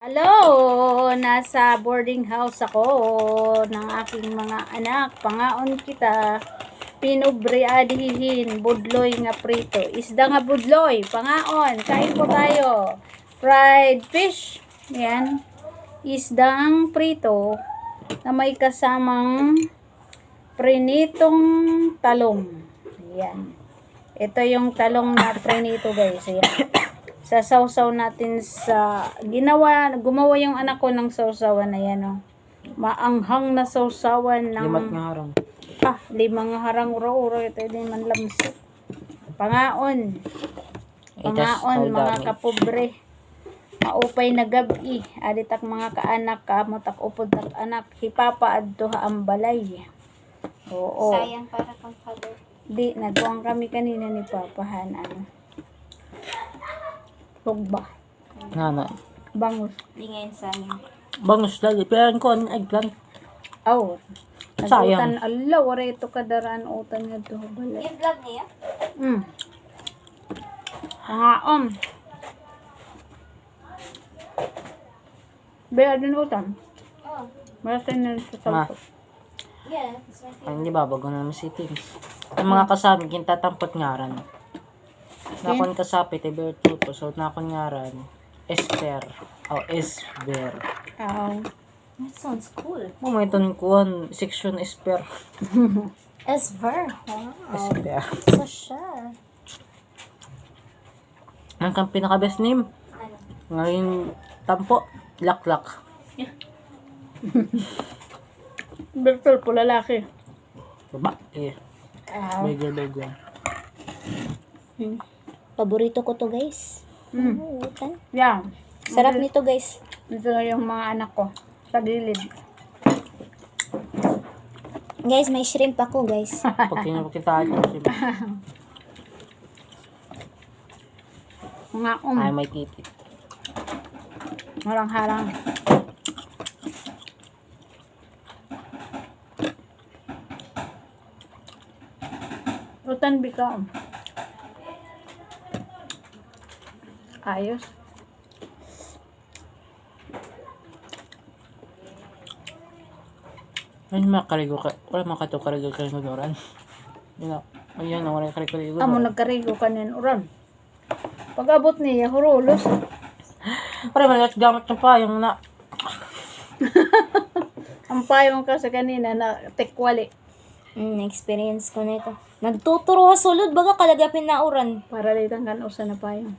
Hello! Nasa boarding house ako ng aking mga anak. Pangaon kita. Pinubre adihin. Budloy nga prito. Isda nga budloy. Pangaon. Kain po tayo. Fried fish. Yan. Isdang prito na may kasamang prinitong talong. Yan. Ito yung talong na prinito, guys. Yan. Sasawsaw natin sa gumawa yung anak ko ng sawsawan na yan, oh. Maanghang na sawsawan ng 5 nga harang. 5 nga harang uro-uro. Ito din man lamso. Pangaon mga kapobre. Maupay na gabi aditak mga kaanak kamot ak upod tak anak hipapa adto ang balay. Oo. Sayang para kang father. Di nagkuang kami kanina ni papahan Tugba. Nga. Bangus. Hindi ngayon sayang. Bangus lagi. Pero ko ang eggplant. Oh. Sayang. Allah, wala ito kadaraan utan nga ito. Balay. Yung vlog niya? Pangaon. Bea din utan. Oh. Marasa na sa salto. Yeah, that's my favorite. Ang di ba, bago naman si Tins. Ang mga kasami, kinatampot ngaran. Nakon kasapit, iber tuto. So, nakon ngaran. Esther. O, Esber. Oo. That sounds cool. May kuhan, section Esper. Esver. Wow. Esper. So sure. Ang kang pinaka-best name. Ano? Ngayon, tampo. Laklak. Bertol po lalaki. Baba. Begel. Paborito ko to, guys. Utan. Yan. Sarap nito, guys. Ito na yung mga anak ko. Sa gilid. Guys, may shrimp ako, guys. Pag kinukitaan ko siya. Mga Ay, may titi. harang-harang. Utan bikaw. Ayos. Ay, makarigo ka. Wala makarigo ka ng oran. Yan na. Ayan na, wala karigo. Amo nagkarigo kanin uran. Pag abot niya, hurulos. Pare, may gamit ng payong na. Ang payong ka sa kanina na tekwali. Experience ko na ito. Nagtuturo ka sulod, baga kalagapin na uran. Para litang kan usa na payong.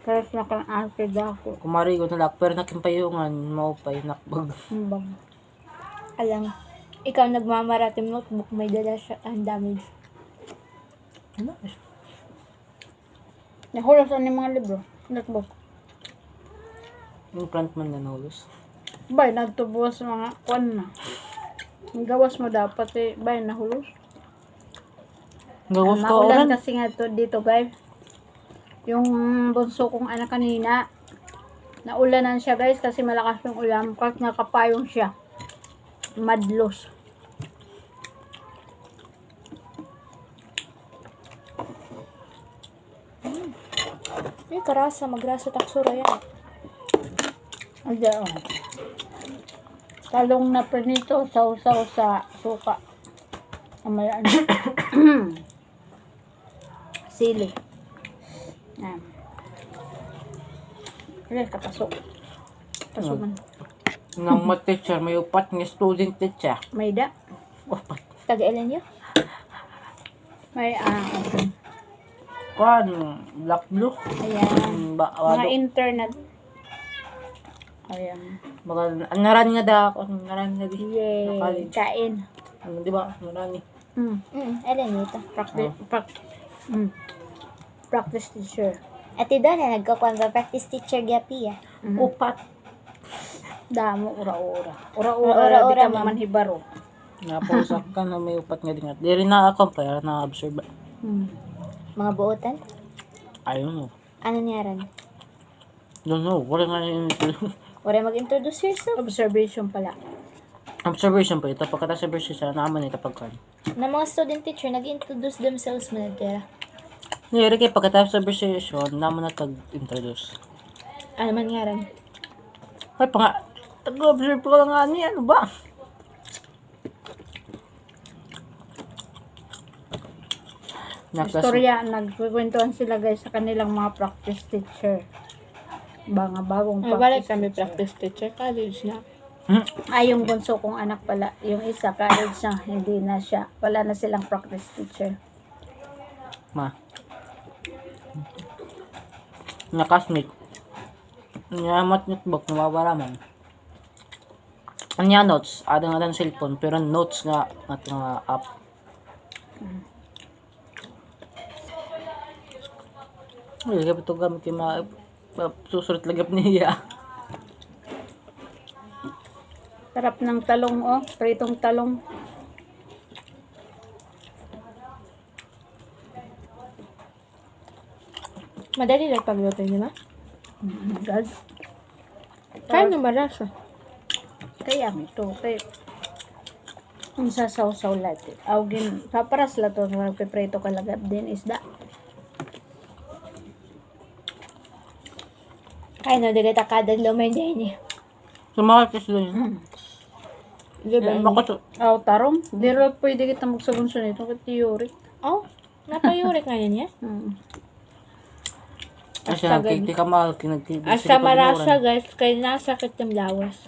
Para sa kang arte dako. Kumarigo na lang, pero nakimpayungan, maupay, nakbag. Bang. Alam, ikaw nagmamarating notebook, may dala siya, ang damage. Nahulos ang mga libro. Notebook. Yung plant man na nahulos. Bay, nagtubuas mga kwan na. Ang gawas mo dapat bay, nahulos. Gawas ka Maulan oran. kasi nga to dito, guys. Yung bunso kong anak kanina, naulanan siya, guys, kasi malakas yung ulan. Kasi nakapayong siya. Madlos. Ay, karasa, magrasa taksura yan. Ayan. Talong na prinito, sausaw sa suka. Amayan. Sili. Yan. Ayan, kapasok. Pasukan. Nang mat-teacher, may upat ni student teacher. May da. Upat. Taga-ilan nyo? May Kwan, black blue. ayan. Mga Wado. internet. Ayan. Baka, naran nga da ako. Naran nga di. Yay. College. Kain. Di ba? Naran ni. Alam nyo ito. Practice teacher. Ate Donna, nagkakuan ba practice teacher gapi ah. Upat. Damo, ura-ura. Ura-ura, Ura-ura, di ka ma'am. manhibaro. Napausak ka na may upat nga din. Di rin na-compare, na-observe. Mga buotan? Ayun mo. Ano niyaran? Don't know. Wala nga yung Wala mag-introduce yourself. Observation pala. observation pa ito. Pagkata observation siya, naaman ito pagkan. Na mga student teacher, nag-introduce themselves mo na tira. Nire kay pagkata observation, naaman na tag-introduce. Ano man ngaran? Ay, Tag-observe ko lang nga niya. Ano ba? Istorya, nagkukwentuhan sila guys sa kanilang mga practice teacher. Mga bagong Ay, balik practice kami teacher. practice teacher. College na. Ay, yung bunso kong anak pala. Yung isa, college na. Hindi na siya. Wala na silang practice teacher. Ma. Nakasmit. Nyamat notebook, nawawala man. Anya notes, ada nga lang cellphone, pero notes nga at mga app. Ay, gabi ito gamit yung mga susulit lagap niya. Sarap ng talong, oh. Pritong talong. Madali lang pagluto niyo na. Oh my God. Kaya nyo marasa. Kaya ito, kaya ang sasaw-saw lahat. Awgin, paparas la to, nagpiprito kalagap din isda. Kaya no, di kita kada lumay din eh. Sumakit kasi doon. Di ba? Bakit? Aw, tarong. Di rin pwede kita magsabunso nito kay Tiyori. Oh, napayurik ngayon niya. Kasi nagkikti ka mahal. Hasta marasa guys, kaya nasakit yung lawas.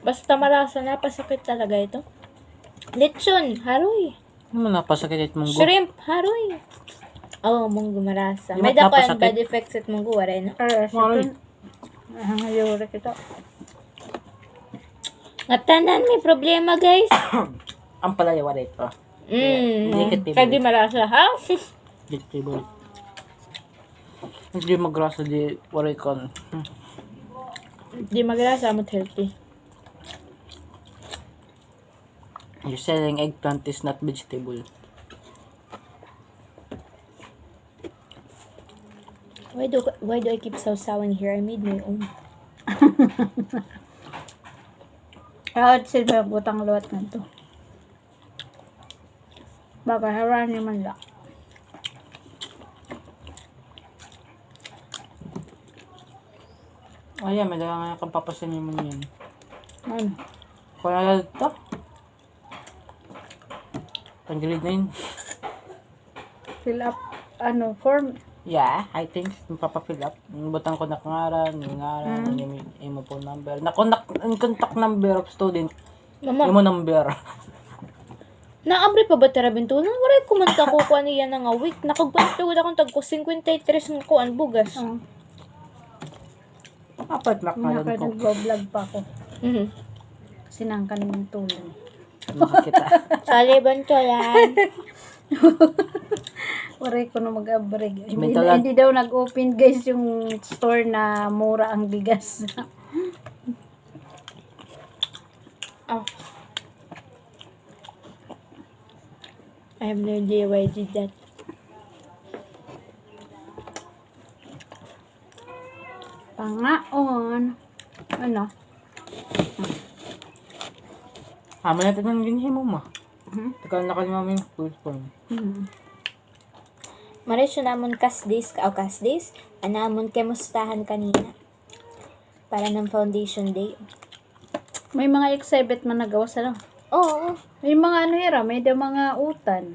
Basta marasa, napasakit talaga ito. Lechon, haroy. Ano napasakit mong go? Shrimp, haroy. Oh, munggo marasa. Di May ba't dako ang napasakit? bad effects at munggo, wala no? Ay, Yuri kita. Ngatanan, may problema guys. Ang palayawa rito. Kaya di marasa, ha? Vegetable. Hindi magrasa di warikon. Di magrasa, amot healthy. You're selling eggplant is not vegetable. Why do I keep sawsawing here? I made my own. At sila butang luwat na to. Baka harani man lang. Ayan, may dala nga kang papasanin mo yan. Ano? Kaya ito. Pangilid na yun. Fill up, ano, form. Yeah, I think papafill up. Butang ko ngaran, yung imo phone number. Yung contact number of student. Mama, Imo number. naabri pa ba terabintunan? Waray kumanta ko kuha niya na nga week. Nakagpantugod akong tagko 53 ng kuan bugas. Oh. Apat na Nga kalan kayo ko. nag-vlog pa ako. Mhm. Sinangkan ng tulong. Makakita. Sali bantolan. Waray ko na mag-abrig. Hindi, May talag- hindi daw nag-open guys yung store na mura ang bigas. Oh. I have no idea why I did that. Pangaon. Ano? Hama natin ng ginhin mo, ma. Hmm? Tagal na kalima mo yung food form. Marisyo namon kasdis, anamon kemustahan kanina. Para ng foundation day. May mga exhibit man nagawa sa lang. Oo, May mga ano hira, may da mga utan.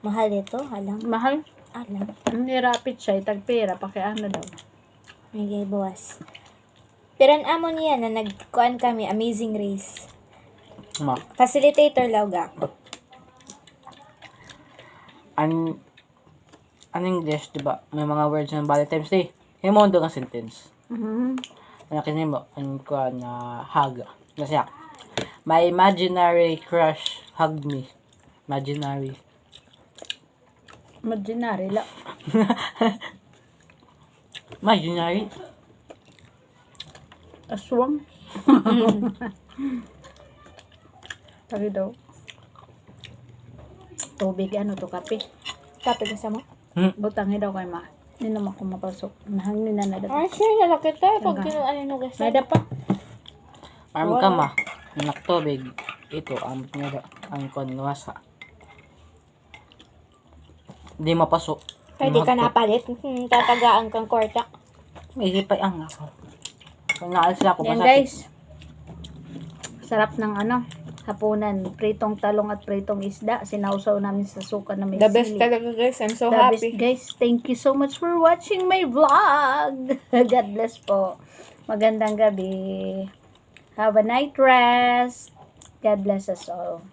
mahal ito, alam. Mahal. Alam. Ang hirapit siya, itagpera, pakiano daw. May gay buwas. Pero ang amon yan na nagkuan kami, Amazing Race. Ma. Facilitator lawga. An English, di ba? May mga words na bali times day. Yung mo nga sentence. Nakin mo, ang kuha na hug. Nasya. My imaginary crush hugged me. Imaginary. Imaginary la. Imaginary. Aswang. Sabi daw. Tubig, ano to, kape. Kape ka mo? Butangi daw kay ma. Hindi naman ako mapasok. Nahangin na dapat. Ah, sure, lalaki tayo. Pag Hanggang. kinuan yung nugas. May dapat. Arm ka ma. Anak tubig. Ito, amot nga ang konwasa. Hindi mapasok. Pwede ka napalit. Tatagaan kang kwarta. May hipay ang ako. Kung naalis ako, Yan masakit. guys. Sarap ng hapunan. Pritong talong at pritong isda. Sinausaw namin sa suka na may The best sili. talaga guys. I'm so The best, happy. guys. Thank you so much for watching my vlog. God bless po. Magandang gabi. Have a night rest. God bless us all.